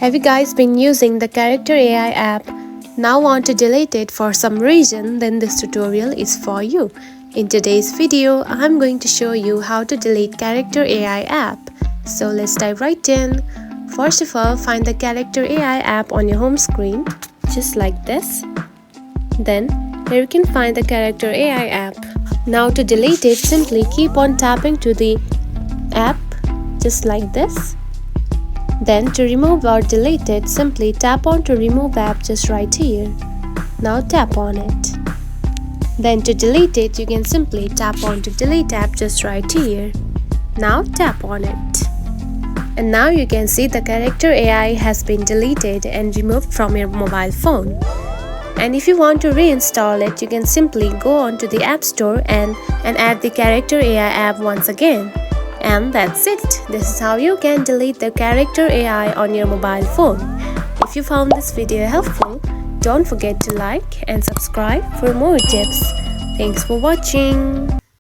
Have you guys been using the Character.AI app? Now want to delete it for some reason? Then this tutorial is for you. In today's video, I'm going to show you how to delete Character.AI app. So let's dive right in. First of all, find the Character.AI app on your home screen, just like this. Then here you can find the Character.AI app. Now to delete it, simply keep on tapping to the app, just like this. Then to remove or delete it, simply tap on to remove app just right here. Now tap on it. Then to delete it, you can simply tap on to delete app just right here. Now tap on it. And now you can see the Character.AI has been deleted and removed from your mobile phone. And if you want to reinstall it, you can simply go on to the App Store and add the Character.AI app once again. And that's it. This is how you can delete the Character.AI on your mobile phone. If you found this video helpful, don't forget to like and subscribe for more tips. Thanks for watching.